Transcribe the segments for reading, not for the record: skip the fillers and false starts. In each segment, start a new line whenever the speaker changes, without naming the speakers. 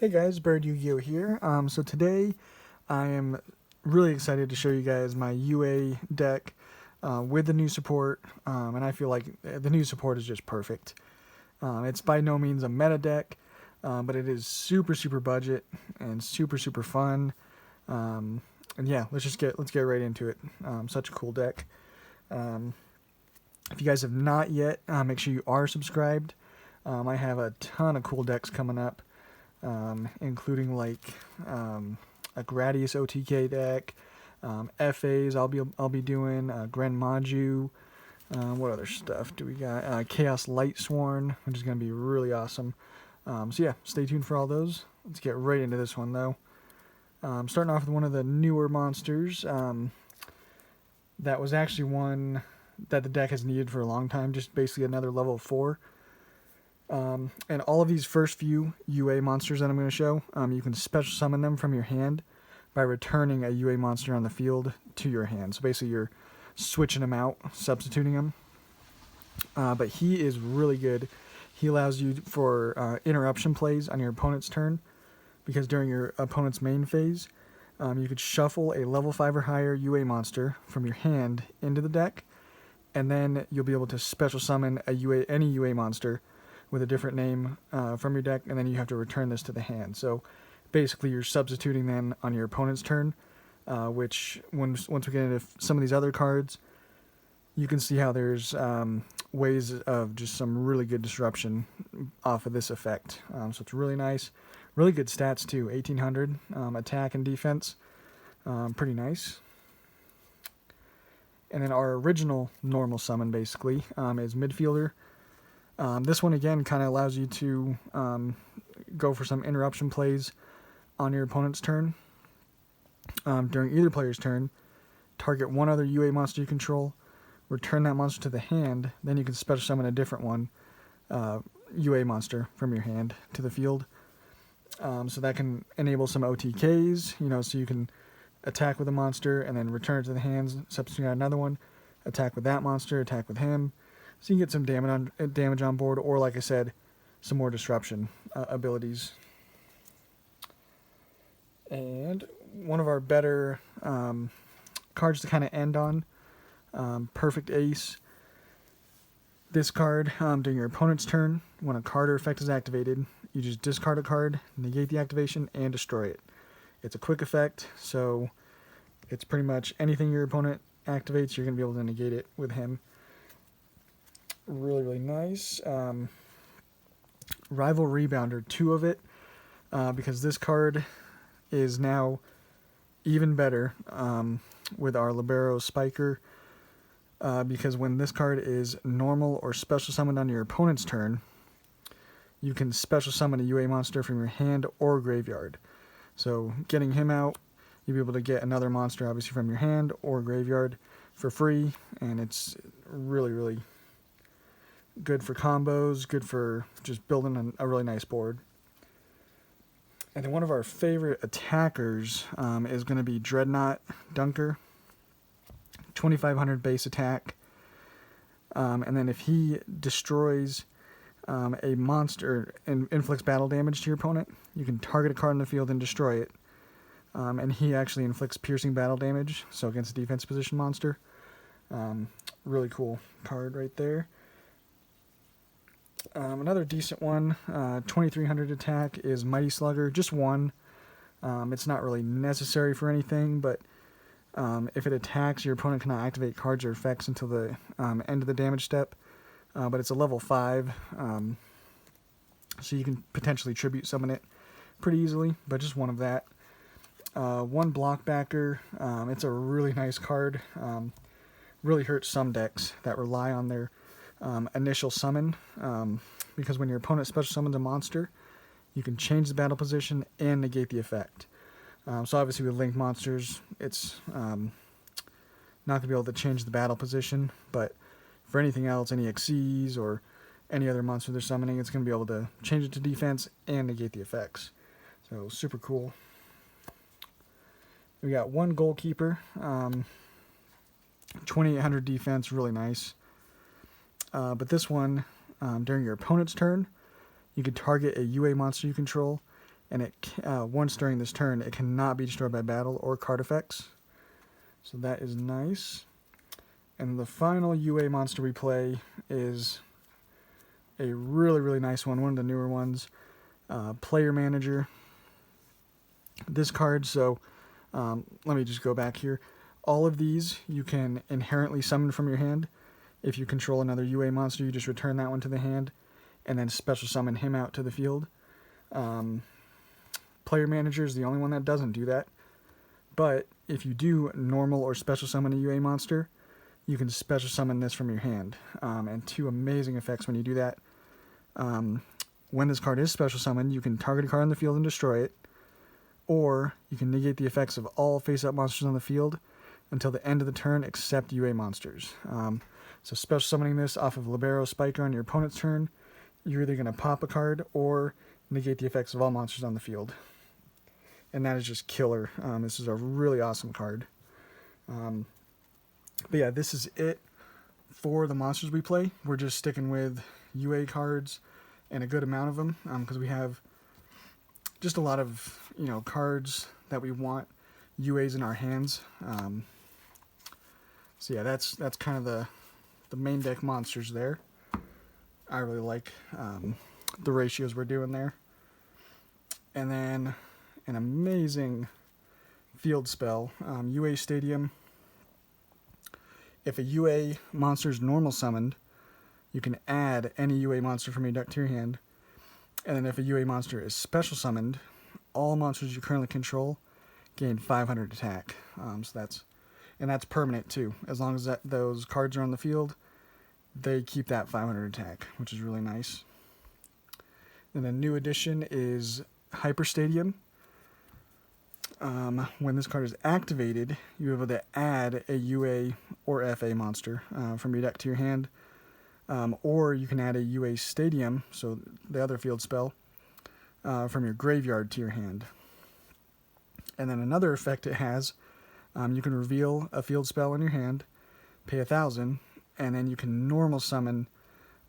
Hey guys, Bird Yu-Gi-Oh here. So today I am really excited to show you guys my UA deck with the new support, and I feel like the new support is just perfect. It's by no means a meta deck, but it is super budget and super fun. And yeah, let's get right into it. Such a cool deck. If you guys have not yet, make sure you are subscribed. I have a ton of cool decks coming up. Including like a Gradius OTK deck, FAs I'll be doing, Gren Maju, what other stuff do we got? Chaos Lightsworn, which is going to be really awesome. So yeah, stay tuned for all those. Let's get right into this one though. Starting off with one of the newer monsters. That was actually one that the deck has needed for a long time, just basically another level 4. And all of these first few UA monsters that I'm going to show, you can special summon them from your hand by returning a UA monster on the field to your hand. So basically you're switching them out, substituting them. But he is really good. He allows you for interruption plays on your opponent's turn, because during your opponent's main phase, you could shuffle a level 5 or higher UA monster from your hand into the deck, and then you'll be able to special summon any UA monster with a different name from your deck, and then you have to return this to the hand. So basically you're substituting then on your opponent's turn, which once we get into some of these other cards, you can see how there's ways of just some really good disruption off of this effect. So it's really nice. Really good stats too, 1800 attack and defense. Pretty nice. And then our original normal summon basically is Midfielder. This one again kind of allows you to go for some interruption plays on your opponent's turn. During either player's turn, target one other UA monster you control, return that monster to the hand, then you can special summon a different one, UA monster from your hand to the field. So that can enable some OTKs, so you can attack with a monster and then return it to the hands, substitute out another one, attack with that monster, attack with him. So you can get some damage on board, or like I said, some more disruption abilities. And one of our better cards to kind of end on, Perfect Ace. This card, during your opponent's turn, when a card or effect is activated, you just discard a card, negate the activation, and destroy it. It's a quick effect, so it's pretty much anything your opponent activates, you're going to be able to negate it with him. Really nice. Rival Rebounder, 2 of it, because this card is now even better with our Libero Spiker, because when this card is normal or special summoned on your opponent's turn, you can special summon a UA monster from your hand or graveyard. So getting him out, you'll be able to get another monster obviously from your hand or graveyard for free, and it's really good for combos, good for just building a really nice board. And then one of our favorite attackers is going to be Dreadnought Dunker. 2500 base attack. And then if he destroys a monster and inflicts battle damage to your opponent, you can target a card in the field and destroy it. And he actually inflicts piercing battle damage, so against a defense position monster. Really cool card right there. Another decent one, 2300 attack, is Mighty Slugger. Just one. It's not really necessary for anything, but if it attacks, your opponent cannot activate cards or effects until the end of the damage step. But it's a level 5, so you can potentially tribute summon it pretty easily, but just one of that. One block backer. It's a really nice card. Really hurts some decks that rely on their initial summon, because when your opponent special summons a monster, you can change the battle position and negate the effect. So obviously with linked monsters, it's not going to be able to change the battle position, but for anything else, any Xyz or any other monster they're summoning, it's going to be able to change it to defense and negate the effects. So super cool. We got one goalkeeper, 2800 defense, really nice. But this one, during your opponent's turn, you can target a UA monster you control and once during this turn, it cannot be destroyed by battle or card effects. So that is nice. And the final UA monster we play is a really, really nice one of the newer ones, Player Manager. This card, so let me just go back here. All of these you can inherently summon from your hand. If you control another UA monster, you just return that one to the hand, and then special summon him out to the field. Player Manager is the only one that doesn't do that. But if you do normal or special summon a UA monster, you can special summon this from your hand. And two amazing effects when you do that. When this card is special summoned, you can target a card on the field and destroy it. Or you can negate the effects of all face-up monsters on the field until the end of the turn except UA monsters. So special summoning this off of Libero Spiker on your opponent's turn, you're either going to pop a card or negate the effects of all monsters on the field. And that is just killer. This is a really awesome card. But yeah, this is it for the monsters we play. We're just sticking with UA cards and a good amount of them because we have just a lot of cards that we want UAs in our hands. So yeah, that's kind of the main deck monsters there. I really like the ratios we're doing there. And then an amazing field spell, UA Stadium. If a UA monster is normal summoned, you can add any UA monster from your deck to your hand. And then if a UA monster is special summoned, all monsters you currently control gain 500 attack. So that's permanent too. As long as those cards are on the field, they keep that 500 attack, which is really nice. Then a new addition is Hyperstadium. When this card is activated, you're able to add a UA or FA monster from your deck to your hand. Or you can add a UA Stadium, so the other field spell, from your graveyard to your hand. And then another effect it has, you can reveal a field spell in your hand, pay 1,000, and then you can normal summon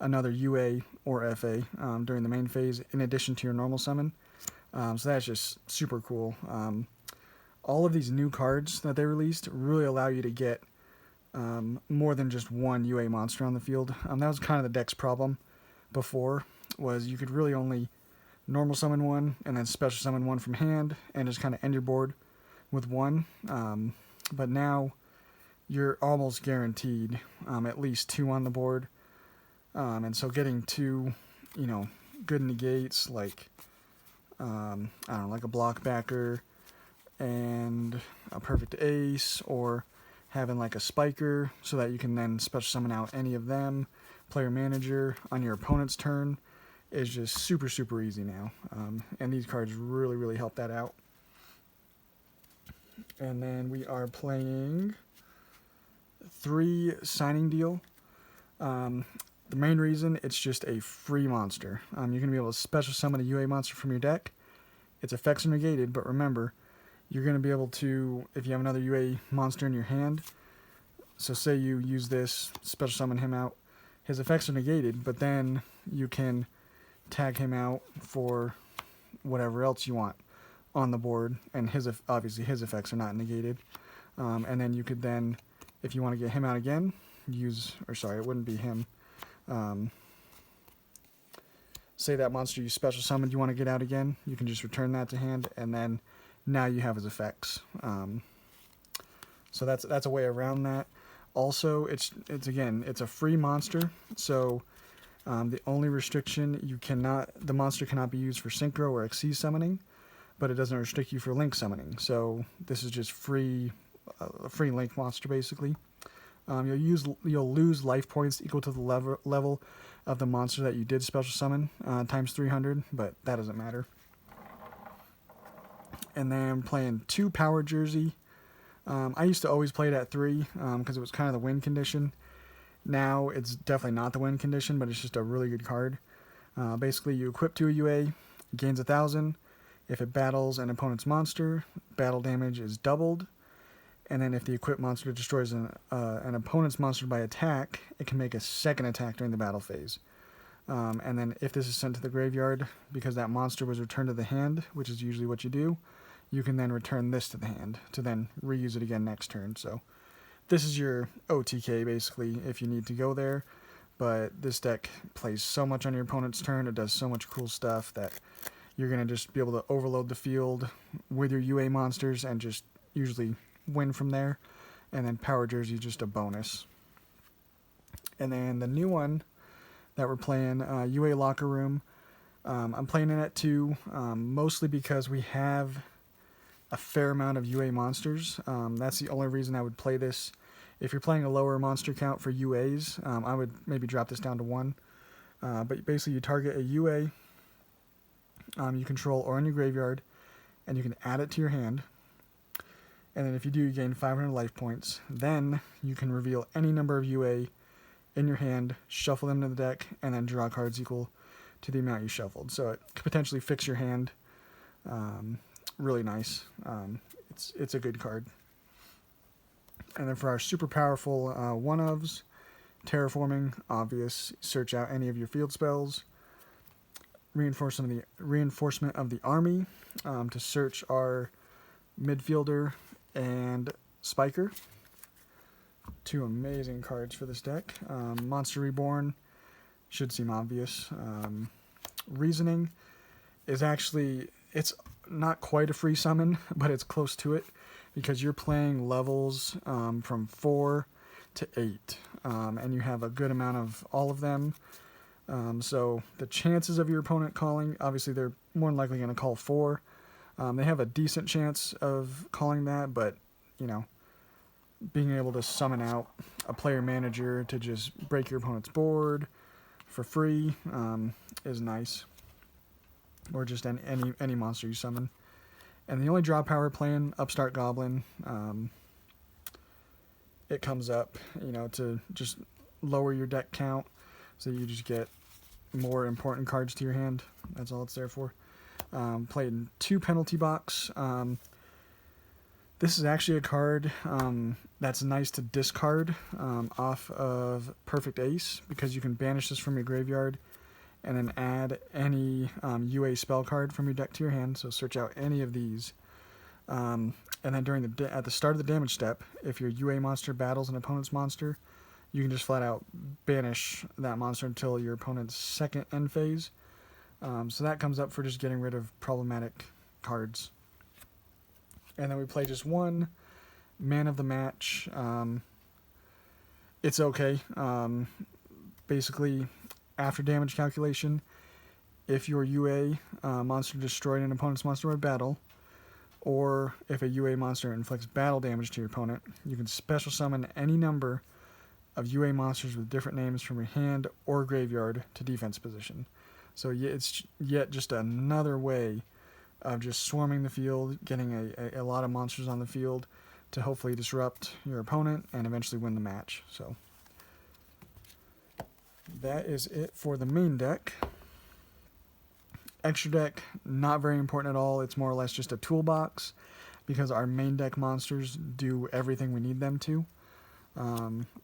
another UA or FA during the main phase in addition to your normal summon. So that's just super cool. All of these new cards that they released really allow you to get more than just one UA monster on the field. That was kind of the deck's problem before, was you could really only normal summon one and then special summon one from hand and just kind of end your board with one. But now you're almost guaranteed at least two on the board. And so getting two, good negates like, like a blockbacker and a perfect ace, or having like a spiker so that you can then special summon out any of them, Player Manager on your opponent's turn, is just super, super easy now. And these cards really, really help that out. And then we are playing 3 Signing Deal. The main reason, it's just a free monster. You're going to be able to special summon a UA monster from your deck. Its effects are negated, but remember, you're going to be able to, if you have another UA monster in your hand, so say you use this, special summon him out, his effects are negated, but then you can tag him out for whatever else you want on the board, and obviously his effects are not negated. And then you could then, if you want to get him out again, it wouldn't be him. Say that monster you special summoned you want to get out again, you can just return that to hand, and then now you have his effects. So that's a way around that. Also, it's a free monster, so the only restriction, the monster cannot be used for synchro or XC summoning, but it doesn't restrict you for link summoning. So this is just free, a free link monster basically. You'll lose life points equal to the level of the monster that you did special summon times 300, but that doesn't matter. And then I'm playing 2 Power Jersey. I used to always play it at 3 because it was kind of the win condition. Now it's definitely not the win condition, but it's just a really good card. Basically, you equip to a UA, gains 1,000. If it battles an opponent's monster, battle damage is doubled. And then if the equipped monster destroys an opponent's monster by attack, it can make a second attack during the battle phase. And then if this is sent to the graveyard, because that monster was returned to the hand, which is usually what you do, you can then return this to the hand to then reuse it again next turn. So this is your OTK, basically, if you need to go there. But this deck plays so much on your opponent's turn, it does so much cool stuff that you're going to just be able to overload the field with your UA monsters and just usually win from there. And then Power Jersey is just a bonus. And then the new one that we're playing, UA Locker Room. I'm playing it at 2, mostly because we have a fair amount of UA monsters. That's the only reason I would play this. If you're playing a lower monster count for UAs, I would maybe drop this down to 1. But basically you target a UA you control or in your graveyard, and you can add it to your hand. And then if you do, you gain 500 life points. Then you can reveal any number of UA in your hand, shuffle them to the deck, and then draw cards equal to the amount you shuffled. So it could potentially fix your hand. Really nice. It's a good card. And then for our super powerful one-ofs, Terraforming, obvious. Search out any of your field spells. Reinforcement of the army to search our Midfielder and Spiker. 2 amazing cards for this deck. Monster Reborn should seem obvious. Reasoning is actually, it's not quite a free summon, but it's close to it because you're playing levels from 4 to 8, and you have a good amount of all of them. So the chances of your opponent calling, obviously they're more than likely going to call 4. They have a decent chance of calling that, but, you know, being able to summon out a player manager to just break your opponent's board for free is nice. Or just any monster you summon. And the only draw power playing Upstart Goblin, it comes up, you know, to just lower your deck count so you just get more important cards to your hand. That's all it's there for. Played in 2 penalty box. This is actually a card that's nice to discard off of Perfect Ace because you can banish this from your graveyard and then add any UA spell card from your deck to your hand. So search out any of these. And then at the start of the damage step, if your UA monster battles an opponent's monster, you can just flat out banish that monster until your opponent's second end phase. So that comes up for just getting rid of problematic cards. And then we play just 1 man of the match. It's okay. Basically, after damage calculation, if your UA monster destroyed an opponent's monster by battle, or if a UA monster inflicts battle damage to your opponent, you can special summon any number of UA monsters with different names from your hand or graveyard to defense position. So it's yet just another way of just swarming the field, getting a lot of monsters on the field to hopefully disrupt your opponent and eventually win the match. So that is it for the main deck. Extra deck, not very important at all. It's more or less just a toolbox because our main deck monsters do everything we need them to.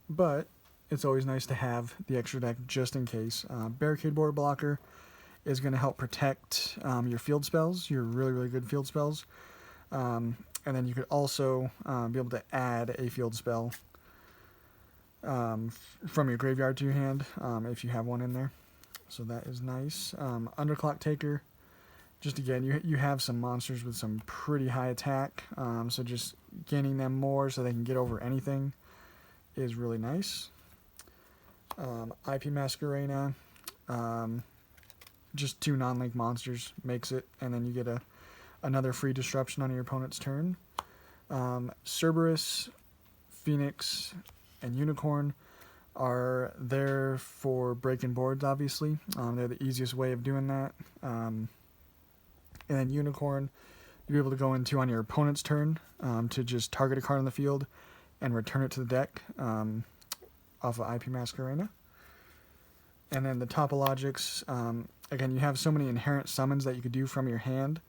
But it's always nice to have the extra deck just in case. Barricade Board Blocker is going to help protect your field spells, your really, really good field spells. And then you could also be able to add a field spell from your graveyard to your hand if you have one in there. So that is nice. Underclock Taker, just again, you have some monsters with some pretty high attack, so just gaining them more so they can get over anything is really nice. IP Masquerena, just 2 non-link monsters makes it, and then you get another free disruption on your opponent's turn. Cerberus, Phoenix, and Unicorn are there for breaking boards, obviously. They're the easiest way of doing that. And then Unicorn, you're able to go into on your opponent's turn to just target a card on the field and return it to the deck off of IP Masquerena. And then the Topologics, again, you have so many inherent summons that you could do from your hand.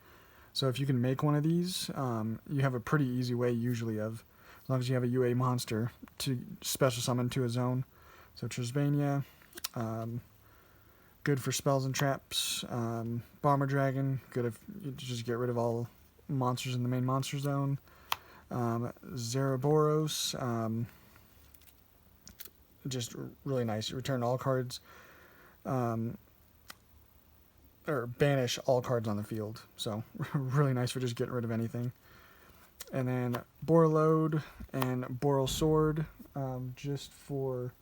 So if you can make one of these, you have a pretty easy way usually of, as long as you have a UA monster, to special summon to a zone. So Trisbania, good for spells and traps. Bomber Dragon, good if you just get rid of all monsters in the main monster zone. Zeraboros, just really nice. You return all cards, or banish all cards on the field. So really nice for just getting rid of anything. And then Borreload and Boral Sword, just for,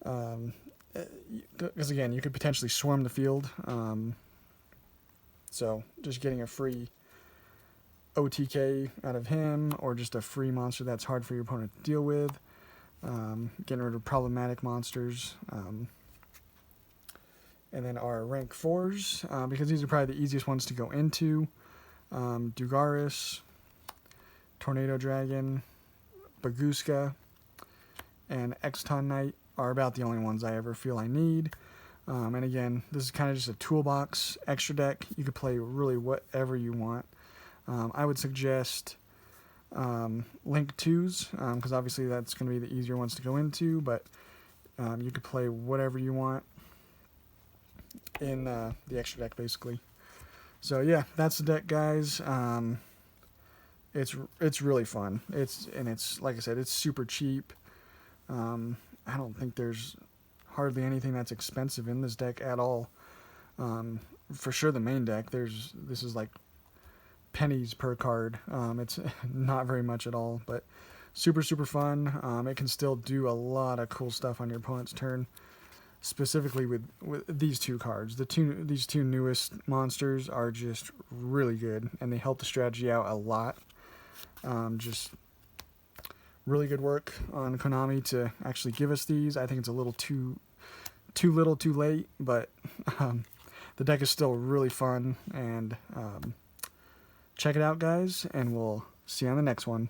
because again, you could potentially swarm the field. So just getting a free OTK out of him, or just a free monster that's hard for your opponent to deal with. Getting rid of problematic monsters. And then our rank 4s, because these are probably the easiest ones to go into. Dugaris, Tornado Dragon, Baguska, and Exton Knight are about the only ones I ever feel I need. And again, this is kind of just a toolbox extra deck. You could play really whatever you want. I would suggest Link 2s, because obviously that's going to be the easier ones to go into, but you could play whatever you want in the extra deck, basically. So yeah, that's the deck, guys. It's really fun. It's like I said, it's super cheap. I don't think there's hardly anything that's expensive in this deck at all. For sure, the main deck, this is like pennies per card. It's not very much at all, but super fun. It can still do a lot of cool stuff on your opponent's turn. Specifically with these two cards, these two newest monsters are just really good, and they help the strategy out a lot. Just really good work on Konami to actually give us these. I think it's a little too little, too late, but the deck is still really fun. And check it out, guys, and we'll see you on the next one.